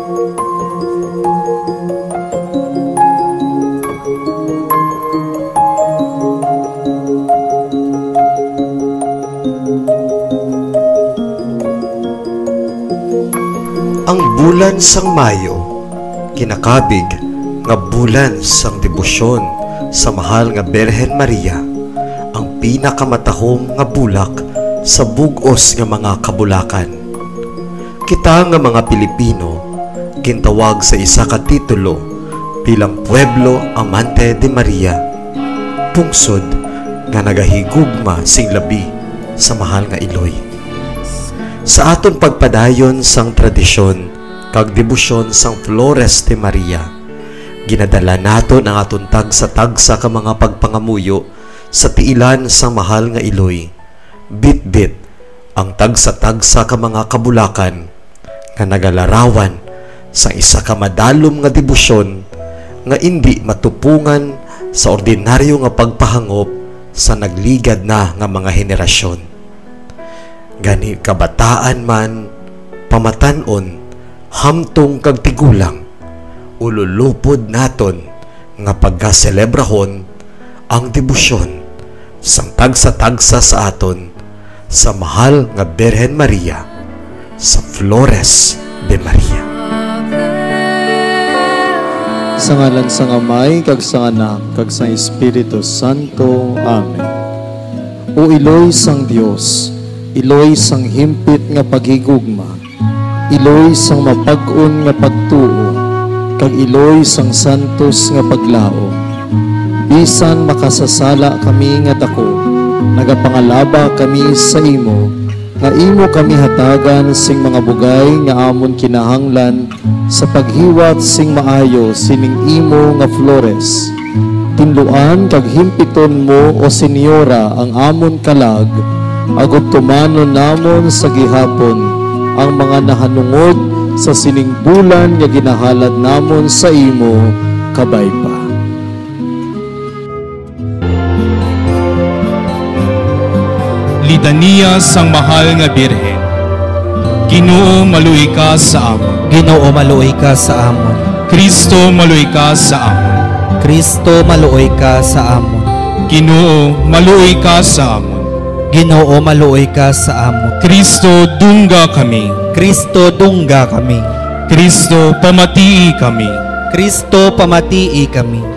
Ang bulan sang Mayo, kinakabig nga bulan sang debosyon sa mahal nga Birhen Maria, ang pinakamatahom nga bulak sa bug-os nga mga kabulakan. Kita nga mga Pilipino gintawag sa isa ka titulo bilang Pueblo Amante de Maria, pungsod nga nagahigugma sing labi sa mahal nga Iloy. Sa aton pagpadayon sang tradisyon kag debosyon sang Flores de Maria, ginadala naton ang aton tagsa-tagsa ka mga pagpangamuyo sa tiilan sang mahal nga Iloy. Bit-bit ang tagsa-tagsa ka mga kabulakan nga nagalarawan sa isa ka madalom nga debosyon nga indi matupungan sa ordinaryo nga pagpahangop sa nagligad na nga mga henerasyon. Gani kabataan man, pamatanon, hamtong kag tigulang, ululupod naton nga pagkaselebrahon ang debosyon sang tagsa-tagsa sa aton sa mahal nga Birhen Maria sa Flores de Maria. Sa ngalan sang Amay, kag sang Anak, kag sang Espiritu Santo. Amen. O Iloy sang Dios, Iloy sang himpit nga paghigugma, Iloy sang mapag-on nga pagtuo, kag Iloy sang santos nga paglao. Bisan makasasala kami nga dako, nagapangalaba kami sa imo, nga imo kami hatagan sing mga bugay nga amon kinahanglan sa paghiwat sing maayo sining imo nga Flores. Tinluan kag himpiton mo o Senyora ang amon kalag, agud tumanon namon sa gihapon ang mga nahanungod sa sining bulan nga ginahalad namon sa imo kabay pa. Litania sang mahal nga Birhen. Ginoo maluoy ka sa amon. Ginoo maluoy ka sa amon. Kristo maluoy ka sa amon. Kristo maluoy ka sa amon. Ginoo maluoy ka sa amon. Ginoo maluoy ka sa amon. Kristo dungga kami. Kristo dungga kami. Kristo pamatii kami. Kristo pamatii kami.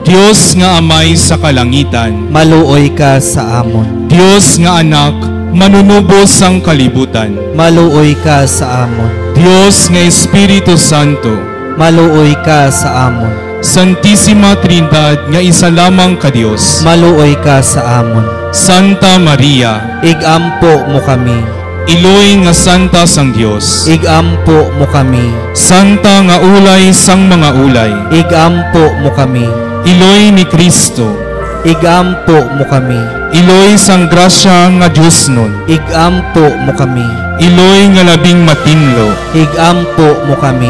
Dios nga Amay sa kalangitan, maluoy ka sa amon. Dios nga Anak, manunubos sang kalibutan, maluoy ka sa amon. Dios nga Espiritu Santo, maluoy ka sa amon. Santisima Trinidad nga isa lamang ka Dios, maluoy ka sa amon. Santa Maria, igampo mo kami. Iloy nga Santa sang Dios, igampo mo kami. Santa nga ulay sang mga ulay, igampo mo kami. Iloy ni Kristo, igampo mo kami. Iloy sang grasya nga Diyos nun, igampo mo kami. Iloy nga labing matinlo, igampo mo kami.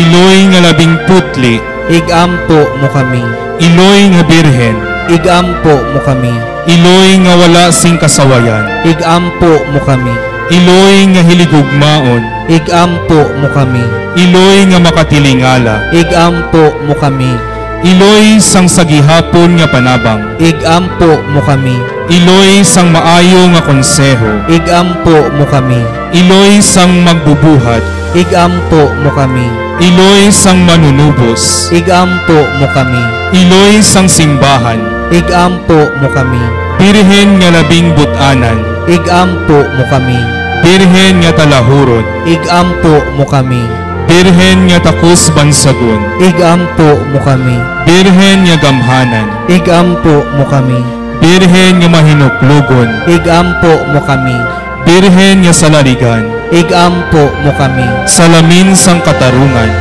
Iloy nga labing putli, igampo mo kami. Iloy nga Birhen, igampo mo kami. Iloy nga wala sing kasawayan, igampo mo kami. Iloy nga hiligugmaon, igampo mo kami. Iloy nga makatilingala, igampo mo kami. Iloy sang sagihapon nga panabang, igampo mo kami. Iloy sang maayo nga konseho, igampo mo kami. Iloy sang magbubuhat, igampo mo kami. Iloy sang manunubos, igampo mo kami. Iloy sang simbahan, igampo mo kami. Birhen nga labing butanan, igampo mo kami. Birhen nga talahuron, igampo mo kami. Birhen nga takos bansagon, igampo mo kami. Birhen nga gamhanan, igampo mo kami. Birhen nga mahinuklugon, igampo mo kami. Birhen nga salarigan, igampo mo kami. Salamin sang katarungan,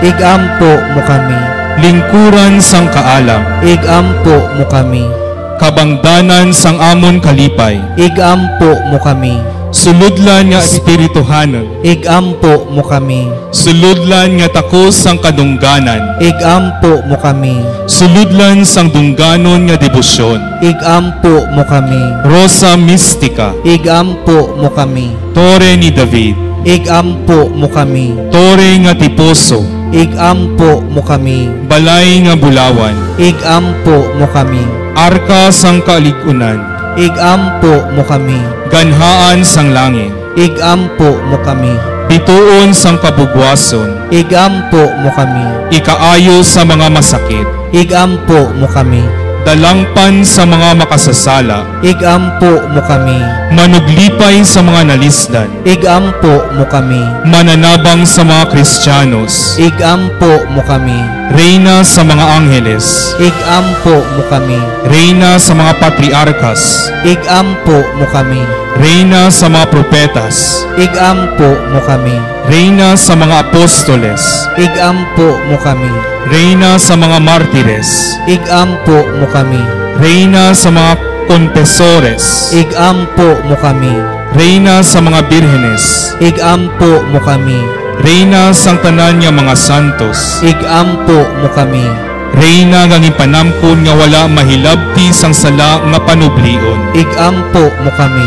igampo mo kami. Lingkuran sang kaalam, igampo mo kami. Kabangdanan sang amon kalipay, igampo mo kami. Suludlan nga espirituhanan, Igampo mo kami. suludlan nga takos sang kadungganan, Igampo mo kami. suludlan sang dungganon nga debosyon, Igampo mo kami. Rosa Mystica, Igampo mo kami. Tore ni David, Igampo mo kami. Tore nga Tiposo, Igampo mo kami. Balay nga Bulawan, Igampo mo kami. Arka sang Kaligunan, Igampo mo kami. Ganhaan sang Langit, Igampo mo kami. Bituon sang Kabugwason, Igampo mo kami. Ikaayo sa mga masakit, Igampo mo kami. Dalangpan sa mga makasasala, Igampo mo kami. Manuglipay sa mga nalisdan, Igampo mo kami. Mananabang sa mga Kristiyanos, Igampo mo kami. Reyna sa mga Angheles, Igampo mo kami. Reyna sa mga Patriarkas, Igampo mo kami. Reyna sa mga Propetas, Igampo mo kami. Reyna sa mga Apostoles, Igampo mo kami. Reyna sa mga Martires, Igampo mo kami. Reyna sa mga Confesores, Igampo mo kami. Reyna sa mga Birhenes, Igampo mo kami. Reyna sang tanan nga mga santos, Igampo mo kami. Reyna nga panamkon nga wala mahilabti sang sala nga panublion, Igampo mo kami.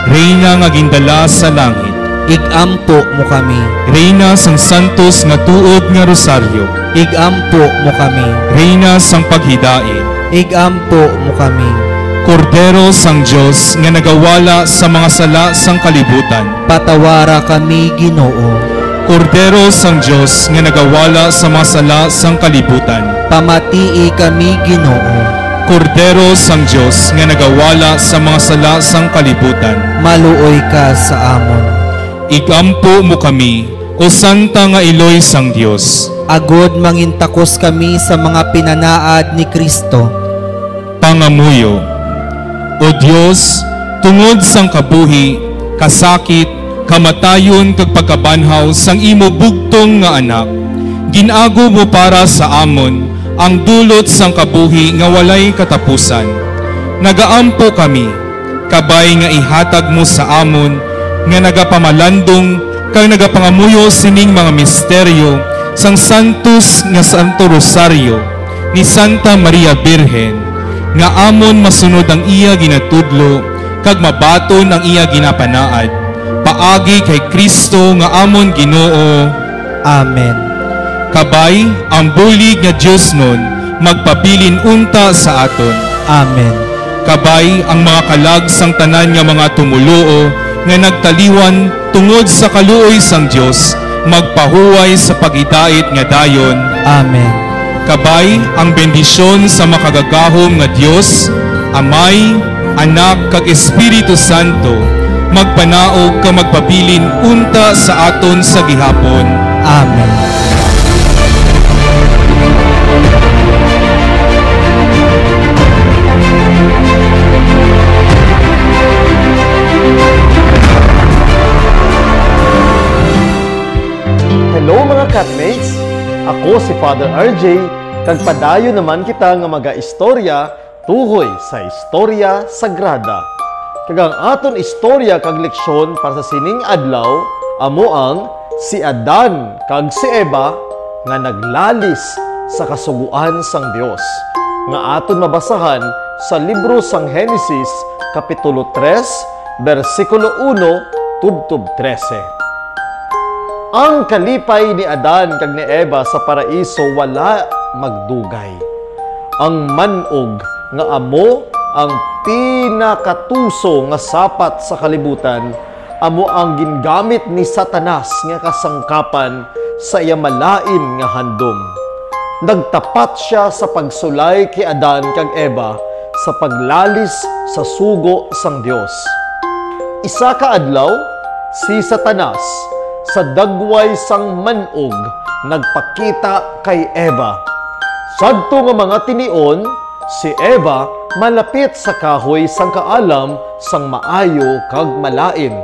Reyna nga gindala sa langit, Igampo mo kami. Reyna sang santos nga tuod nga rosaryo, Igampo mo kami. Reyna sang paghidain, Igampo mo kami. Kordero sang Dios nga nagawala sa mga sala sang kalibutan, Patawara kami, Ginoo. Kordero sang Dios nga nagawala sa mga sala sang kalibutan, Pamatii kami, Ginoo. Kordero sang Dios nga nagawala sa mga sala sang kalibutan, Maluoy ka sa amon. igampo mo kami, o santa nga iloy sang Dios. Agod mangintakos kami sa mga pinanaad ni Kristo. Pangamuyo, o Dios, tungod sang kabuhi, kasakit, kamatayon kag pagkabanhaw sang imo bugtong nga anak, ginago mo para sa amon ang dulot sang kabuhi nga walay katapusan. Nagaampo kami, kabay nga ihatag mo sa amon, nga nagapamalandong kag nagapangamuyo sining mga misteryo sang Santos nga Santo Rosario ni Santa Maria Birhen, nga amon masunod ang iya ginatudlo kag mabaton ang iya ginapanaad, paagi kay Kristo nga amon Ginoo. Amen. Kabay ang bulig nga Dios nun magpabilin unta sa aton. Amen. Kabay ang mga kalag sang tanan nga mga tumuluo nga nagtaliwan tungod sa kaluoy sang Dios magpahuway sa pagidait nga dayon. Amen. Kabay ang bendisyon sa makagagahom nga Dios, Amay, Anak kag Espiritu Santo magpanaog ka magpabilin unta sa aton sa gihapon. Amen. Hello mga catmates! Ako si Father RJ, kag padayo naman kita nga maga-istorya tuhoy sa Istorya Sagrada. Kag ang aton istorya kag leksyon para sa sining adlaw amo ang si Adan kag si Eva nga naglalis sa kasuguan sang Dios. Nga aton mabasahan sa libro sang Henesis kapitulo 3 bersikulo 1 tubtub 13. Ang kalipay ni Adan kag ni Eva sa paraiso wala magdugay. Ang manog nga amo ang pinakatuso nga sapat sa kalibutan amo ang gingamit ni Satanas nga kasangkapan sa iya malain nga handom. Nagtapat siya sa pagsulay kay Adan kag Eva sa paglalis sa sugo sang Dios. Isa ka adlaw si Satanas sa dagway sang manog nagpakita kay Eva. Sadto nga mga tinion, si Eva malapit sa kahoy sang kaalam sang maayo kag malain.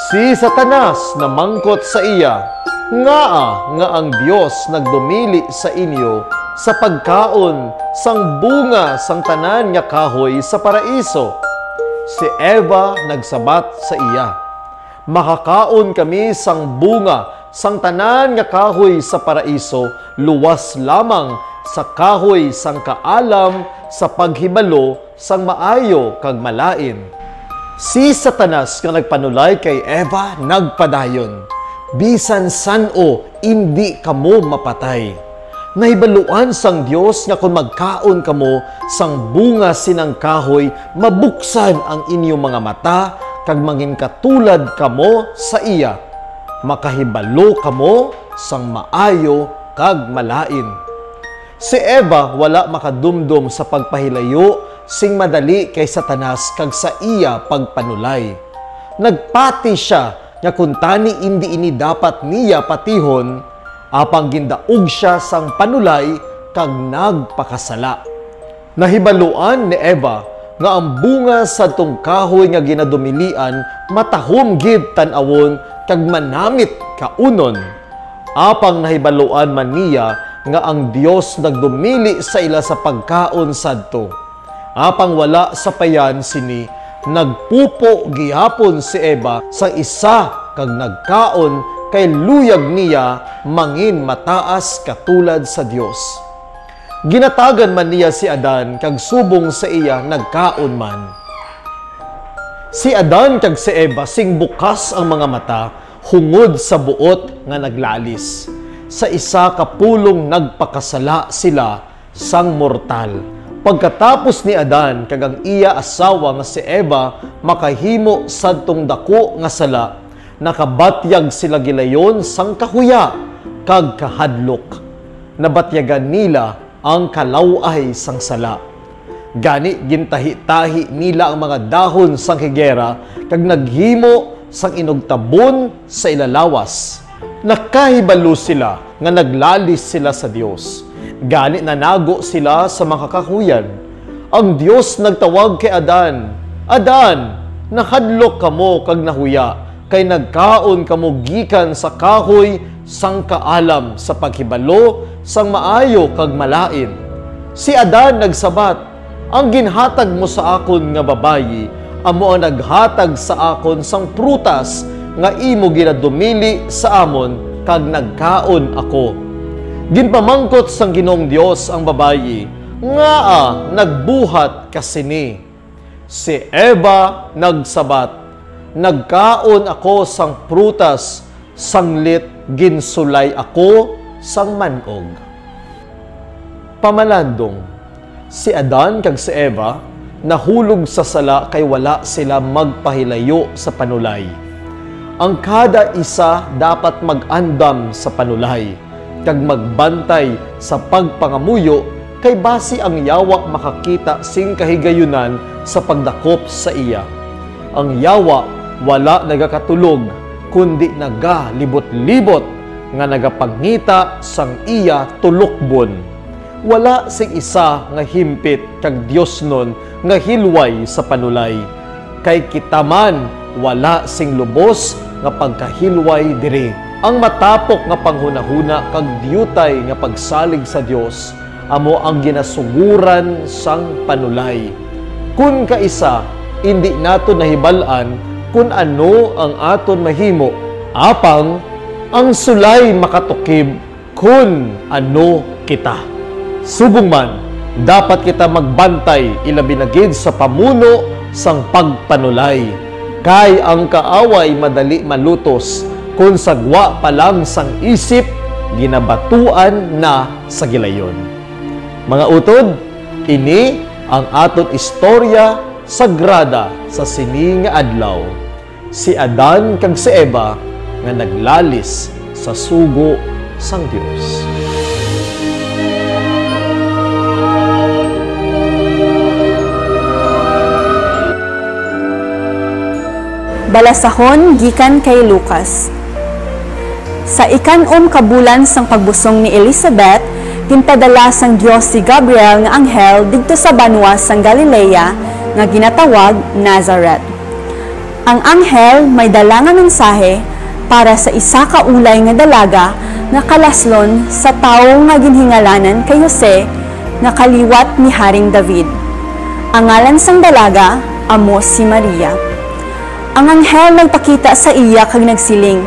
Si Satanas namangkot sa iya, nga ang Dios nagdumili sa inyo sa pagkaon sang bunga sang tanan nga kahoy sa paraiso. Si Eva nagsabat sa iya, makakaon kami sang bunga, sang tanan nga kahoy sa paraiso, luwas lamang sa kahoy sang kaalam, sa paghibalo sang maayo kag malain. Si Satanas nga nagpanulay kay Eva nagpadayon, bisan san-o indi kamo mapatay. Nahibaluan sang Dios nga kung magkaon kamo sang bunga sinang kahoy, mabuksan ang inyong mga mata kag mangin katulad kamo sa iya. Makahibalo kamo sang maayo kag malain. Si Eva wala makadumdum sa pagpahilayo sing madali kay Satanas kag sa iya pagpanulay. Nagpati siya nga kung tani indi ini dapat niya patihon, apang gindaog siya sang panulay kag nagpakasala. Nahibaluan ni Eva nga ang bunga sa tong kahoy nga ginadumilian matahom gid tan-awon kag manamit kaunon. Apang nahibaluan man niya nga ang Dios nagdumili sa ila sa pagkaon sadto. Apang wala sa payan sini, nagpupo gihapon si Eva sa isa kag nagkaon kay luyag niya mangin mataas katulad sa Dios. Ginatagan man niya si Adan kag subong sa iya nagkaon man. Si Adan kag si Eva sing bukas ang mga mata hungod sa buot nga naglalis. Sa isa kapulong nagpakasala sila sang mortal. Pagkatapos ni Adan kag ang iya asawa nga si Eva makahimo sadtong dako nga sala, nakabatyag sila gilayon sang kahuya kag kahadlok. Nabatyagan nila ang kalaway sang sala. Gani gintahi-tahi nila ang mga dahon sang higera kag naghimo sang inugtabon sa ilalawas. Nakahibalo sila nga naglalis sila sa Dios. Gani nanago sila sa mga kahuyan. Ang Dios nagtawag kay Adan, "Adan, nakadlok kamo kag nahuya, kay nagkaon kamo gikan sa kahoy sang kaalam sa paghibalo sang maayo kag malain." Si Adan nagsabat, "Ang ginhatag mo sa akon nga babayi, amo ang naghatag sa akon sang prutas nga imo ginadumili sa amon kag nagkaon ako." Ginpamangkot sang Ginoong Dios ang babayi, "Ngaa nagbuhat kasini?" Si Eva nagsabat, "Nagkaon ako sang prutas, sanglit ginsulay ako sang manog." Pamalandong, si Adan kag si Eva nahulog sa sala kay wala sila magpahilayo sa panulay. Ang kada isa dapat mag-andam sa panulay kag magbantay sa pagpangamuyo kay basi ang yawa makakita sing kahigayunan sa pagdakop sa iya. Ang yawa wala nagakatulog kundi nagalibot-libot nga nagapangita sang iya tulokbon. Wala sing isa nga himpit kag Dios nun nga hilway sa panulay. Kay kita man wala sing lubos nga pagkahilway diri. Ang matapok nga panghunahuna kag diyutay nga pagsalig sa Dios amo ang ginasuguran sang panulay. Kun kaisa indi nato nahibal-an kun ano ang aton mahimo, apang ang sulay makatukib kun ano kita. Subong man, dapat kita magbantay ilabi na gid sa pamuno sang pagpanulay. Kay ang kaaway madali malutos kung sagwa pa lang sang isip, ginabatuan na sa gilayon. Mga utod, ini ang aton istorya sagrada sa sini nga adlaw. Si Adan kag si Eva nga naglalis sa sugo sang Dios. Balasahon gikan kay Lucas. Sa ikanom kabulan sang pagbusong ni Elizabeth, ginpadala sang Dios si Gabriel nga anghel didto sa banwa sang Galilea nga ginatawag Nazareth. Ang anghel may dala nga mensahe para sa isa ka ulay nga dalaga nga kalaslon sa tawo nga ginhingalanan kay Jose nga kaliwat ni Haring David. Ang ngalan sang dalaga amo si Maria. Ang anghel nagpakita sa iya kag nagsiling,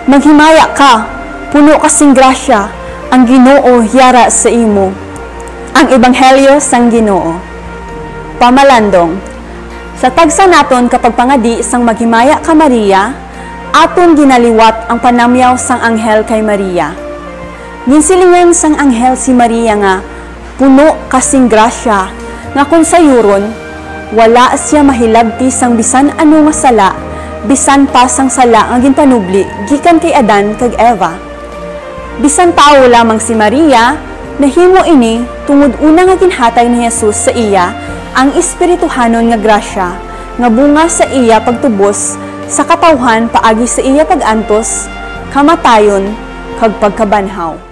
"Maghimaya ka, puno kasing grasya, ang Ginoo yara sa imo." Ang Ebanghelyo sang Ginoo. Pamalandong. Sa tagsa naton kapag pangadi sang maghimaya ka Maria, aton ginaliwat ang panamyaw sang anghel kay Maria. Ginsilingan sang anghel si Maria nga, puno kasing grasya, nga kung sayuron, wala siya mahilabti sang bisan ano nga sala, bisan pa sang sala nga ginpanubli gikan kay Adan kag Eva. Bisan tao lamang si Maria, nahimo ini tungod una nga ginhatag ni Jesus sa iya ang espirituhanon nga grasya nga bunga sa iya pagtubos sa katawhan paagi sa iya pag-antos, kamatayon kag pagkabanhaw.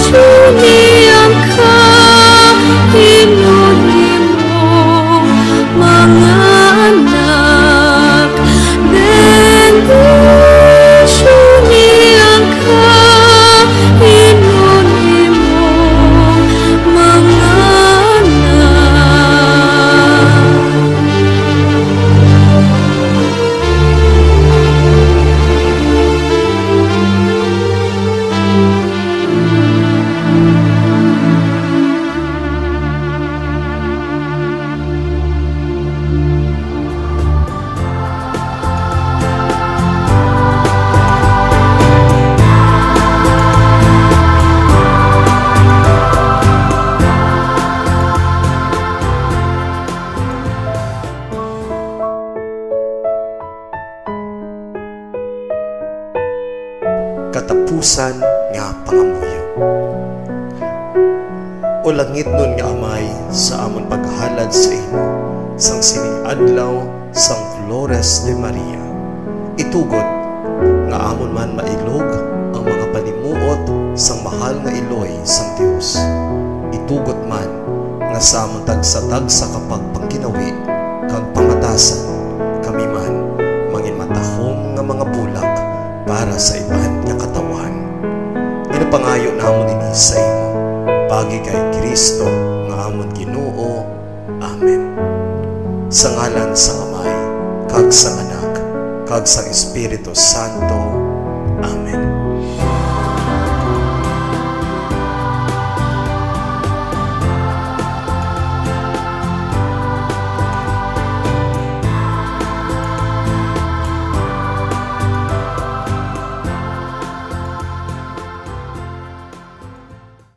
Bendisyo katapusan nga pangamuyo. O langit nun nga amay sa amon paghalad sa imo, sang sining adlaw sang Flores de Maria. Itugod nga amon man mailog ang mga panimuot sang mahal nga iloy sang Dios. Itugot man nga sa amon tagsa-tagsa kapag pangkinawi kag pangatasan kami man mangin matahom nga mga bulak para sa iban nga katawan. Ginapangayo namon ini sa imo pagi kay Kristo nga amon Ginoo. Amen. Sa ngalan sa Amay kag sa Anak kag sa Espiritu Santo. Amen.